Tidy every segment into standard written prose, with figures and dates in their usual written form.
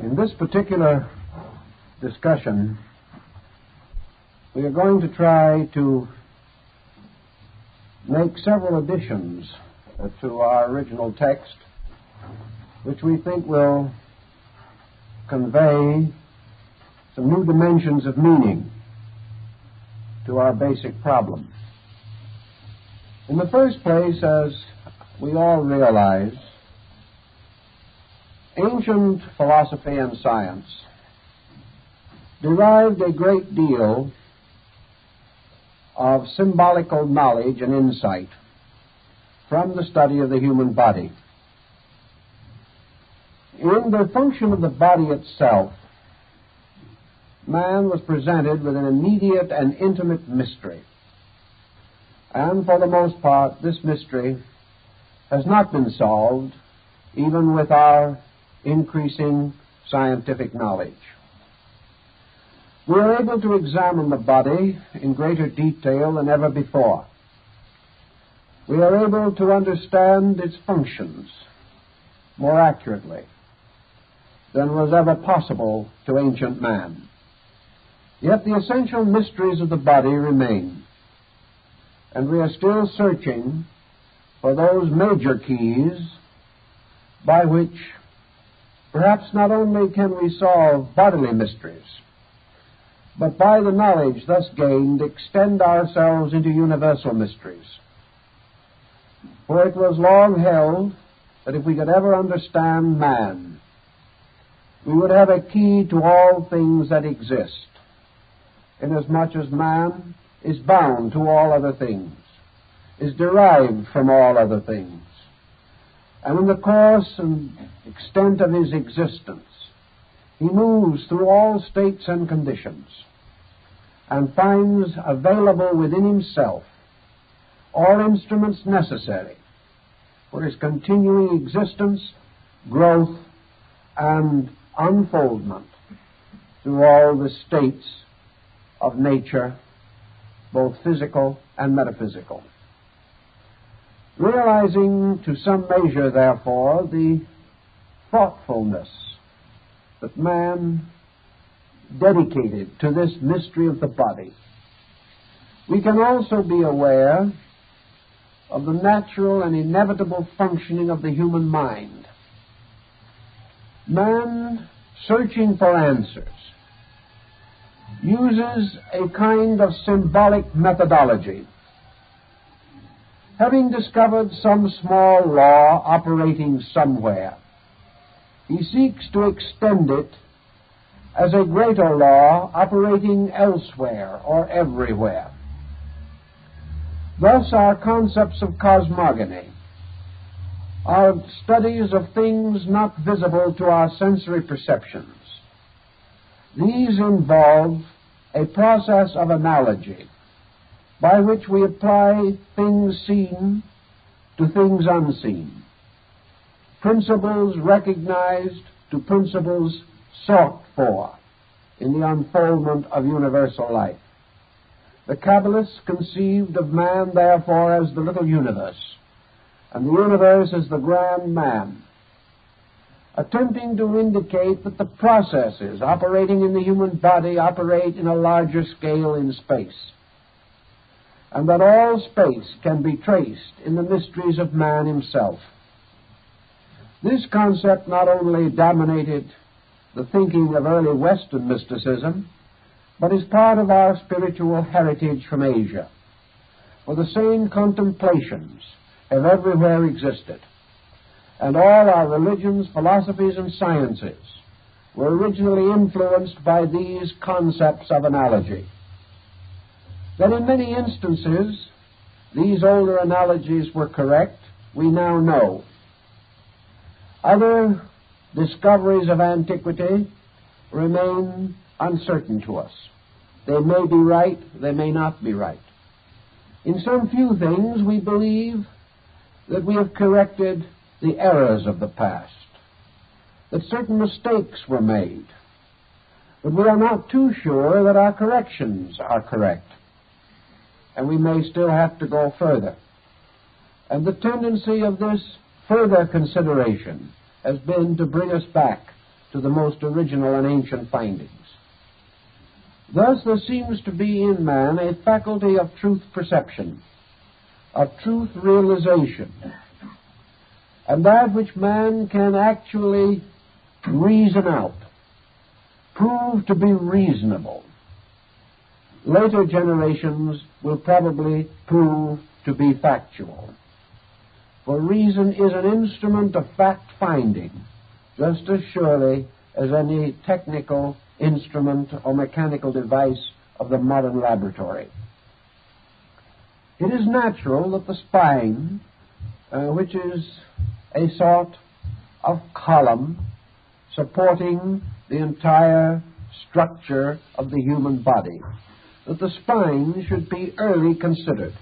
In this particular discussion, we are going to try to make several additions to our original text, which we think will convey some new dimensions of meaning to our basic problem. In the first place, as we all realize, ancient philosophy and science derived a great deal of symbolical knowledge and insight from the study of the human body. In the function of the body itself, man was presented with an immediate and intimate mystery. And for the most part, this mystery has not been solved, even with our increasing scientific knowledge. We are able to examine the body in greater detail than ever before. We are able to understand its functions more accurately than was ever possible to ancient man. Yet the essential mysteries of the body remain, and we are still searching for those major keys by which perhaps not only can we solve bodily mysteries, but by the knowledge thus gained extend ourselves into universal mysteries. For it was long held that if we could ever understand man, we would have a key to all things that exist, inasmuch as man is bound to all other things, is derived from all other things, and in the course and extent of his existence, he moves through all states and conditions and finds available within himself all instruments necessary for his continuing existence, growth, and unfoldment through all the states of nature, both physical and metaphysical. Realizing to some measure, therefore, the thoughtfulness that man dedicated to this mystery of the body, we can also be aware of the natural and inevitable functioning of the human mind. Man, searching for answers, uses a kind of symbolic methodology. Having discovered some small law operating somewhere, he seeks to extend it as a greater law operating elsewhere or everywhere. Thus, our concepts of cosmogony are studies of things not visible to our sensory perceptions. These involve a process of analogy by which we apply things seen to things unseen, principles recognized to principles sought for in the unfoldment of universal life. The Kabbalists conceived of man, therefore, as the little universe, and the universe as the grand man, attempting to indicate that the processes operating in the human body operate in a larger scale in space, and that all space can be traced in the mysteries of man himself. This concept not only dominated the thinking of early Western mysticism, but is part of our spiritual heritage from Asia, where the same contemplations have everywhere existed, and all our religions, philosophies, and sciences were originally influenced by these concepts of analogy. That in many instances these older analogies were correct, we now know. Other discoveries of antiquity remain uncertain to us. They may be right, they may not be right. In some few things we believe that we have corrected the errors of the past, that certain mistakes were made, but we are not too sure that our corrections are correct, and we may still have to go further. And the tendency of this further consideration has been to bring us back to the most original and ancient findings. Thus there seems to be in man a faculty of truth perception, of truth realization, and that which man can actually reason out, prove to be reasonable. Later generations will probably prove to be factual. For reason is an instrument of fact-finding, just as surely as any technical instrument or mechanical device of the modern laboratory. It is natural that the spine, which is a sort of column supporting the entire structure of the human body, that the spine should be early considered,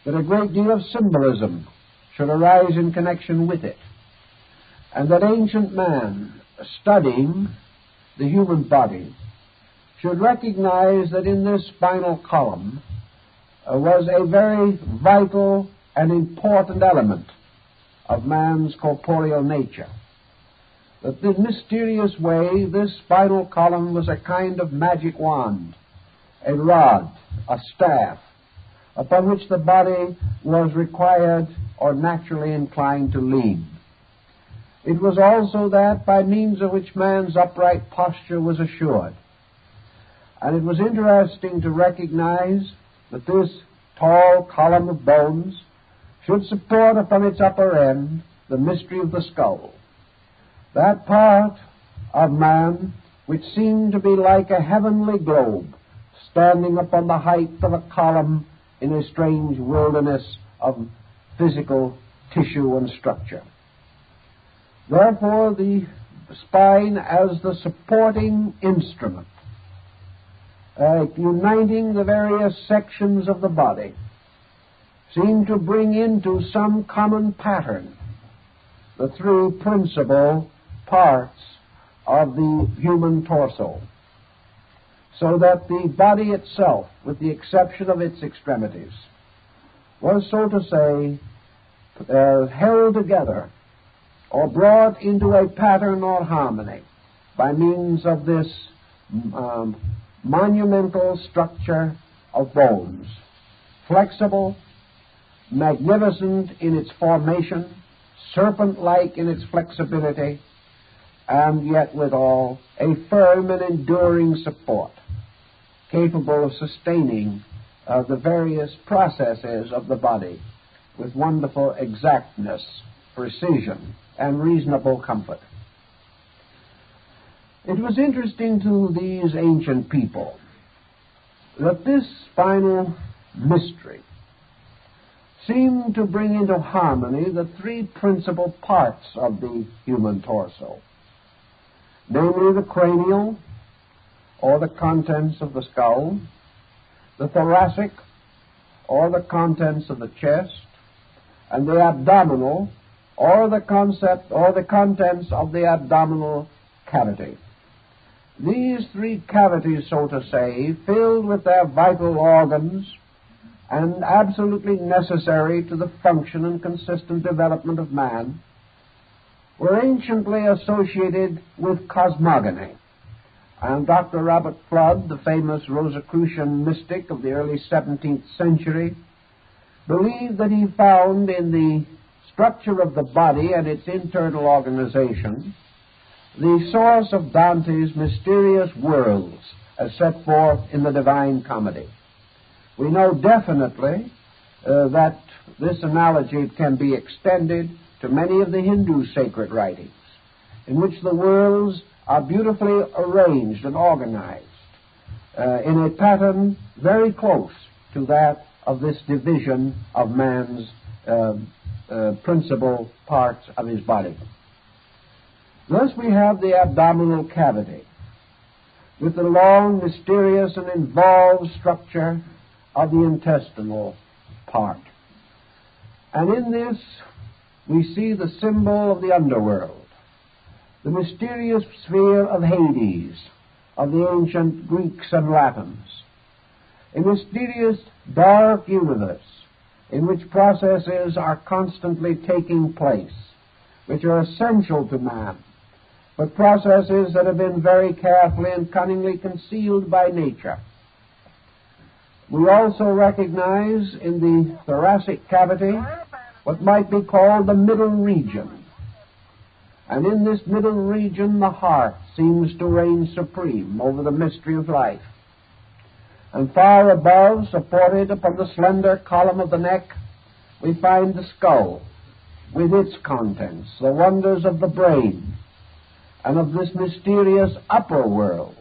that a great deal of symbolism should arise in connection with it, and that ancient man, studying the human body, should recognize that in this spinal column was a very vital and important element of man's corporeal nature. That in mysterious way this spinal column was a kind of magic wand, a rod, a staff, upon which the body was required or naturally inclined to lean. It was also that by means of which man's upright posture was assured. And it was interesting to recognize that this tall column of bones should support upon its upper end the mystery of the skull, that part of man which seemed to be like a heavenly globe standing upon the height of a column in a strange wilderness of physical tissue and structure. Therefore, the spine as the supporting instrument, uniting the various sections of the body, seemed to bring into some common pattern the three principal parts of the human torso, so that the body itself, with the exception of its extremities, was, so to say, held together or brought into a pattern or harmony by means of this monumental structure of bones, flexible, magnificent in its formation, serpent-like in its flexibility, and yet withal a firm and enduring support, capable of sustaining the various processes of the body with wonderful exactness, precision, and reasonable comfort. It was interesting to these ancient people that this spinal mystery seemed to bring into harmony the three principal parts of the human torso, namely the cranial, or the contents of the skull, the thoracic, or the contents of the chest, and the abdominal, or the contents of the abdominal cavity. These three cavities, so to say, filled with their vital organs and absolutely necessary to the function and consistent development of man, were anciently associated with cosmogony. And Dr. Robert Flood, the famous Rosicrucian mystic of the early 17th century, believed that he found in the structure of the body and its internal organization the source of Dante's mysterious worlds as set forth in the Divine Comedy. We know definitely that this analogy can be extended to many of the Hindu sacred writings, in which the worlds are beautifully arranged and organized in a pattern very close to that of this division of man's principal parts of his body. Thus we have the abdominal cavity, with the long, mysterious, and involved structure of the intestinal part. And in this we see the symbol of the underworld, the mysterious sphere of Hades, of the ancient Greeks and Latins, a mysterious dark universe in which processes are constantly taking place, which are essential to man, but processes that have been very carefully and cunningly concealed by nature. We also recognize in the thoracic cavity what might be called the middle region. And in this middle region, the heart seems to reign supreme over the mystery of life. And far above, supported upon the slender column of the neck, we find the skull with its contents, the wonders of the brain, and of this mysterious upper world.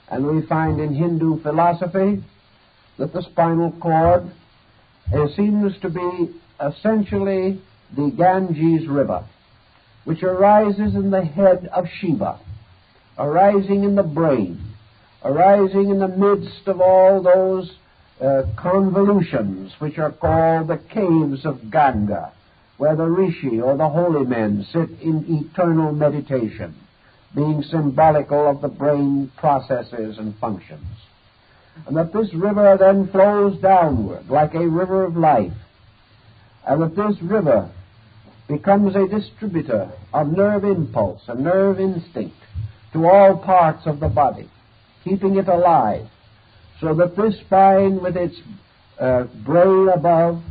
And we find in Hindu philosophy that the spinal cord seems to be essentially the Ganges River, which arises in the head of Shiva, arising in the brain, arising in the midst of all those convolutions which are called the caves of Ganga, where the rishi or the holy men sit in eternal meditation, being symbolical of the brain processes and functions. And that this river then flows downward like a river of life, and that this river becomes a distributor of nerve impulse and nerve instinct to all parts of the body, keeping it alive, so that this spine with its brain above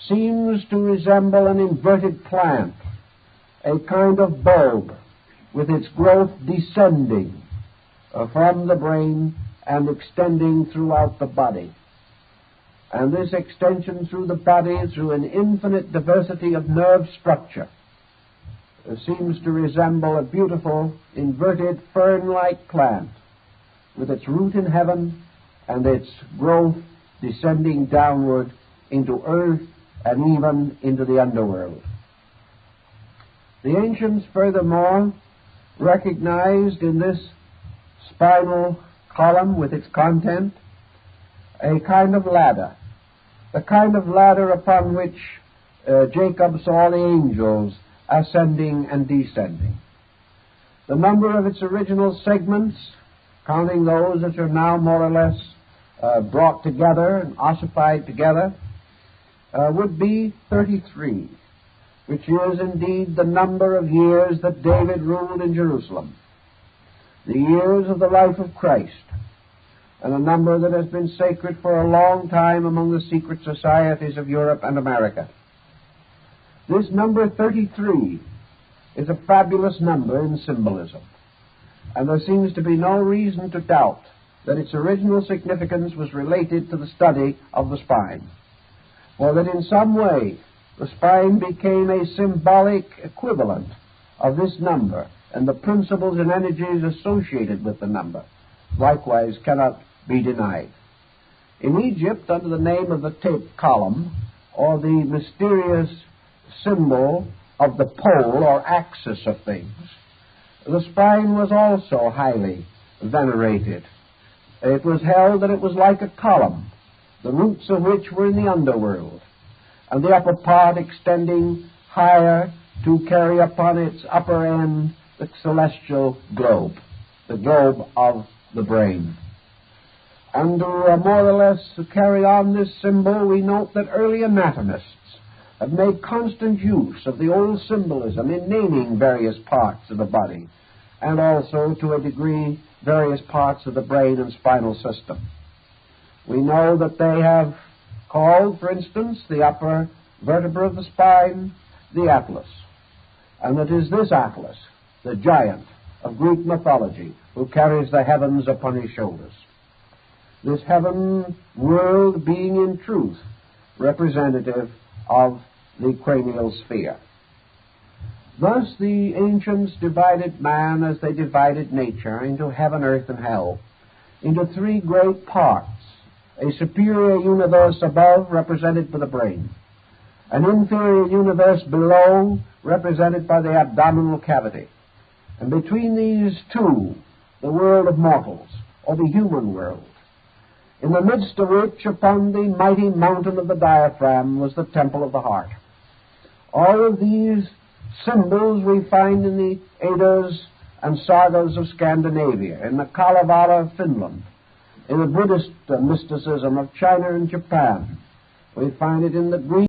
seems to resemble an inverted plant, a kind of bulb with its growth descending from the brain and extending throughout the body. And this extension through the body, through an infinite diversity of nerve structure, seems to resemble a beautiful inverted fern-like plant with its root in heaven and its growth descending downward into earth and even into the underworld. The ancients, furthermore, recognized in this spinal column with its content a kind of ladder, the kind of ladder upon which Jacob saw the angels ascending and descending. The number of its original segments, counting those that are now more or less brought together and ossified together, would be 33, which is indeed the number of years that David ruled in Jerusalem, the years of the life of Christ, and a number that has been sacred for a long time among the secret societies of Europe and America. This number 33 is a fabulous number in symbolism, and there seems to be no reason to doubt that its original significance was related to the study of the spine, or that in some way the spine became a symbolic equivalent of this number, and the principles and energies associated with the number likewise cannot be denied. In Egypt, under the name of the tape column, or the mysterious symbol of the pole or axis of things, the spine was also highly venerated. It was held that it was like a column, the roots of which were in the underworld, and the upper part extending higher to carry upon its upper end the celestial globe, the globe of the brain. And to more or less carry on this symbol, we note that early anatomists have made constant use of the old symbolism in naming various parts of the body, and also, to a degree, various parts of the brain and spinal system. We know that they have called, for instance, the upper vertebra of the spine the Atlas, and it is this Atlas, the giant of Greek mythology, who carries the heavens upon his shoulders. This heaven world being in truth representative of the cranial sphere. Thus the ancients divided man as they divided nature into heaven, earth, and hell, into three great parts: a superior universe above, represented by the brain; an inferior universe below, represented by the abdominal cavity; and between these two, the world of mortals, or the human world, in the midst of which, upon the mighty mountain of the diaphragm, was the temple of the heart. All of these symbols we find in the Eddas and sagas of Scandinavia, in the Kalevala of Finland, in the Buddhist mysticism of China and Japan. We find it in the Greek